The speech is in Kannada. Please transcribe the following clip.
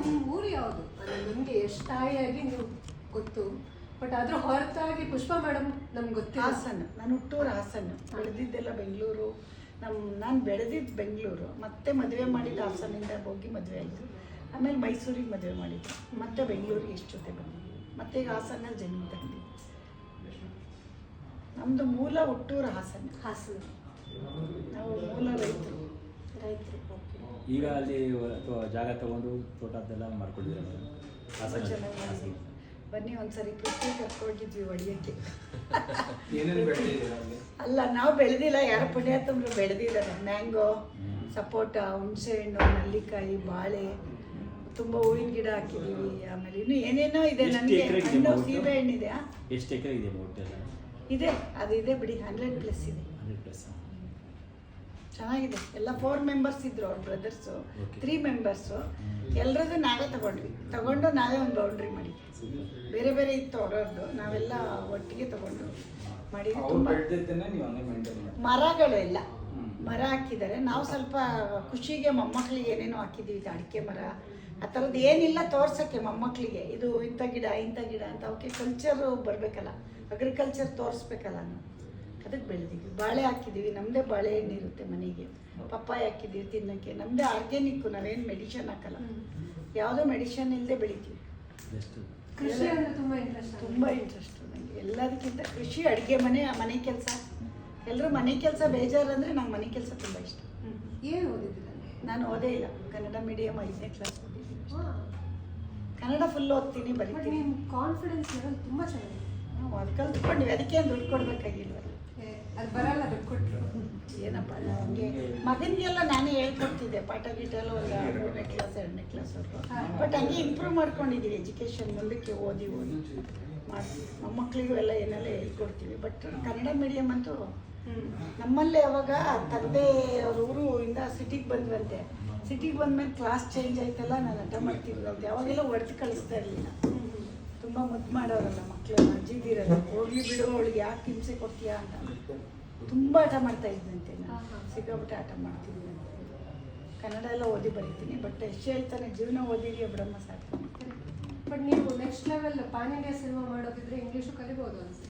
ನಿಮ್ಮ ಊರು ಯಾವುದು? ಅಂದರೆ ನಿಮಗೆ ಎಷ್ಟು ತಾಯಿಯಾಗಿ ನೀವು ಗೊತ್ತು, ಬಟ್ ಅದ್ರ ಹೊರತಾಗಿ ಪುಷ್ಪ ಮೇಡಮ್ ನಮ್ಗೆ ಗೊತ್ತಿಲ್ಲ. ಹಾಸನ, ನಾನು ಹುಟ್ಟೂರು ಹಾಸನ, ಬೆಳೆದಿದ್ದೆಲ್ಲ ಬೆಂಗಳೂರು. ನಾನು ಬೆಳೆದಿದ್ದು ಬೆಂಗಳೂರು, ಮತ್ತೆ ಮದುವೆ ಮಾಡಿದ್ದು ಹಾಸನಿಂದ ಹೋಗಿ ಮದುವೆ ಆಯಿತು. ಆಮೇಲೆ ಮೈಸೂರಿಗೆ ಮದುವೆ ಮಾಡಿದ್ದು, ಮತ್ತೆ ಬೆಂಗಳೂರಿಗೆ ಎಷ್ಟು ಜೊತೆ ಬಂದಿದ್ವಿ, ಮತ್ತೆ ಈಗ ಹಾಸನಲ್ಲಿ ಜನ್ಮ ತಂದಿದ್ವಿ. ನಮ್ಮದು ಮೂಲ ಹುಟ್ಟೂರು ಹಾಸನ. ಹಾಸನ ನಾವು ಮೂಲ ರೈತರು. ಈಗ ಅಲ್ಲಿ ಜಾಗ ತಗೊಂಡು ತೋಟ ಅದೆಲ್ಲ ಮಾಡ್ಕೊಂಡಿದ್ದೀರಾ? ಚೆನ್ನಾಗಿ ಮಾಡಿದ್ವಿ. ಬನ್ನಿ ಒಂದ್ಸರಿ ಪೃಥ್ವಿ ಕರ್ಕೊಂಡಿದ್ವಿ ಹೊಡಿಯೋಕ್ಕೆ. ಅಲ್ಲ, ನಾವು ಬೆಳೆದಿಲ್ಲ, ಯಾರು ಪುಣ್ಯಾತಂದ್ರು ಬೆಳೆದಿದ್ದಾರೆ. ಮ್ಯಾಂಗೋ, ಸಪೋಟ, ಹುಣಸೆಹಣ್ಣು, ನಲ್ಲಿಕಾಯಿ, ಬಾಳೆ, ತುಂಬ ಹೂವಿನ ಗಿಡ ಹಾಕಿದ್ದೀವಿ. ಆಮೇಲೆ ಇನ್ನೂ ಏನೇನೋ ಇದೆ. ನನಗೆ ಹಣ್ಣು, ಸೀಬೆ ಹಣ್ಣಿದೆ. ಎಷ್ಟು ಎಕರೆ ಇದೆ ಒಟ್ಟೆಲ್ಲ? ಇದೆ, ಅದು ಇದೆ ಬಿಡಿ, 100+ ಇದೆ. 100+. ಚೆನ್ನಾಗಿದೆ. ಎಲ್ಲ 4 ಮೆಂಬರ್ಸ್ ಇದ್ರು, ಅವ್ರ ಬ್ರದರ್ಸು 3 ಮೆಂಬರ್ಸು. ಎಲ್ಲರದ್ದು ನಾವೇ ತಗೊಂಡು ನಾವೇ ಒಂದು ಬೌಂಡ್ರಿ ಮಾಡಿ, ಬೇರೆ ಬೇರೆ ಇತ್ತು ಅವ್ರವ್ರದ್ದು, ನಾವೆಲ್ಲ ಒಟ್ಟಿಗೆ ತಗೊಂಡು ಮಾಡಿದ್ವಿ. ತುಂಬ ಮರಗಳು ಎಲ್ಲ ಮರ ಹಾಕಿದ್ದಾರೆ. ನಾವು ಸ್ವಲ್ಪ ಖುಷಿಗೆ ಮೊಮ್ಮಕ್ಕಳಿಗೆ ಏನೇನೋ ಹಾಕಿದ್ದೀವಿ, ಅಡಿಕೆ ಮರ ಆ ಥರದ್ದು ಏನಿಲ್ಲ ತೋರ್ಸೋಕ್ಕೆ ಮೊಮ್ಮಕ್ಕಳಿಗೆ, ಇದು ಇಂಥ ಗಿಡ ಅಂತ ಅವಕ್ಕೆ ಕಲ್ಚರು ಬರಬೇಕಲ್ಲ, ಅಗ್ರಿಕಲ್ಚರ್ ತೋರಿಸ್ಬೇಕಲ್ಲ, ನಾವು ಅದಕ್ಕೆ ಬೆಳೆದಿದ್ವಿ. ಬಾಳೆ ಹಾಕಿದ್ದೀವಿ, ನಮ್ಮದೇ ಬಾಳೆಹಣ್ಣು ಇರುತ್ತೆ ಮನೆಗೆ. ಪಪ್ಪಾಯ ಹಾಕಿದ್ದೀವಿ ತಿನ್ನೋಕ್ಕೆ, ನಮ್ಮದೇ ಆರ್ಗ್ಯಾನಿಕ್ಕು, ನಾವೇನು ಮೆಡಿಷನ್ ಹಾಕಲ್ಲ, ಯಾವುದೋ ಮೆಡಿಷನ್ ಇಲ್ಲದೆ ಬೆಳಿತೀವಿ. ಕೃಷಿ ಅಂದರೆ ತುಂಬ ಇಂಟ್ರೆಸ್ಟ್ ನನಗೆ. ಎಲ್ಲದಕ್ಕಿಂತ ಕೃಷಿ, ಅಡುಗೆ, ಮನೆ ಕೆಲಸ. ಎಲ್ಲರೂ ಮನೆ ಕೆಲಸ ಬೇಜಾರು ಅಂದರೆ ನಂಗೆ ಮನೆ ಕೆಲಸ ತುಂಬ ಇಷ್ಟ. ಏನು ಓದಿದ್ದೀರ? ನಾನು ಓದೇ ಇಲ್ಲ, ಕನ್ನಡ ಮೀಡಿಯಮ್ 5ನೇ ಕ್ಲಾಸ್ ಓದಿದ್ದೀನಿ. ಕನ್ನಡ ಫುಲ್ ಓದ್ತೀನಿ, ಬರೀತೀನಿ. ನಿಮ್ಮ ಕಾನ್ಫಿಡೆನ್ಸ್ ಲೆವೆಲ್ ತುಂಬ ಚೆನ್ನಾಗಿದೆ. ನಾವು ಅದು ಕಲ್ತ್ಕೊಂಡ್ವಿ, ಅದಕ್ಕೆ ದುಡ್ಡು ಕೊಡಬೇಕಾಗಿಲ್ವಲ್ಲ. ಅದು ಬರಲ್ಲ, ದುಡ್ಡು ಕೊಟ್ಟರು ಏನಪ್ಪ, ನನಗೆ ಮಗನಿಗೆಲ್ಲ ನಾನೇ ಹೇಳ್ಕೊಡ್ತಿದ್ದೆ, ಪಾಠ ಗೀಟ ಎಲ್ಲ ಒಂದು 3ನೇ ಕ್ಲಾಸ್ 2ನೇ ಕ್ಲಾಸ್ವರೆಗೂ. ಬಟ್ ಹಂಗೆ ಇಂಪ್ರೂವ್ ಮಾಡ್ಕೊಂಡಿದ್ದೀವಿ ಎಜುಕೇಷನ್, ಮುಂದಕ್ಕೆ ಓದಿ ಮಾಡಿ ಮೊಮ್ಮಕ್ಕಳಿಗೂ ಎಲ್ಲ ಏನೆಲ್ಲ ಹೇಳ್ಕೊಡ್ತೀವಿ. ಬಟ್ ಕನ್ನಡ ಮೀಡಿಯಮ್ ಅಂತೂ ನಮ್ಮಲ್ಲೇ ಯಾವಾಗ ತಂದೆ ಅವ್ರ ಊರಿಂದ ಸಿಟಿಗೆ ಬಂದ್ವಂತೆ, ಸಿಟಿಗೆ ಬಂದ್ಮೇಲೆ ಕ್ಲಾಸ್ ಚೇಂಜ್ ಆಯ್ತಲ್ಲ, ನಾನು ಹಠ ಮಾಡ್ತಿದ್ರಂತೆ. ಅವಾಗೆಲ್ಲ ಹೊಡೆದು ಕಳಿಸ್ತಾ ಇರಲಿಲ್ಲ, ತುಂಬ ಮುದ್ದು ಮಾಡೋರಲ್ಲ ಮಕ್ಕಳು, ಅಜ್ಜಿದಿರಲ್ಲ, ಹೋಗ್ಲಿ ಬಿಡು ಅವಳಿಗೆ ಯಾಕೆ ಹಿಂಸೆ ಕೊಡ್ತೀಯಾ ಅಂತ ತುಂಬ ಹಠ ಮಾಡ್ತಾ ಇದ್ದಂತೆ. ನಾನು ಸಿಕ್ಕಾಬಿಟ್ಟೆ ಹಠ ಮಾಡ್ತಿದ್ದೆ. ಕನ್ನಡ ಎಲ್ಲ ಓದಿ ಬರೀತೀನಿ, ಬಟ್ ಎಷ್ಟು ಹೇಳ್ತಾನೆ, ಜೀವನ ಓದಿದೆಯಾ ಬಿಡಮ್ಮ ಸಾಕು. ಬಟ್ ನೀವು next level pan India cinema ಮಾಡೋದಿದ್ರೆ ಇಂಗ್ಲೀಷು ಕಲಿಬೋದು ಅನ್ಸುತ್ತೆ.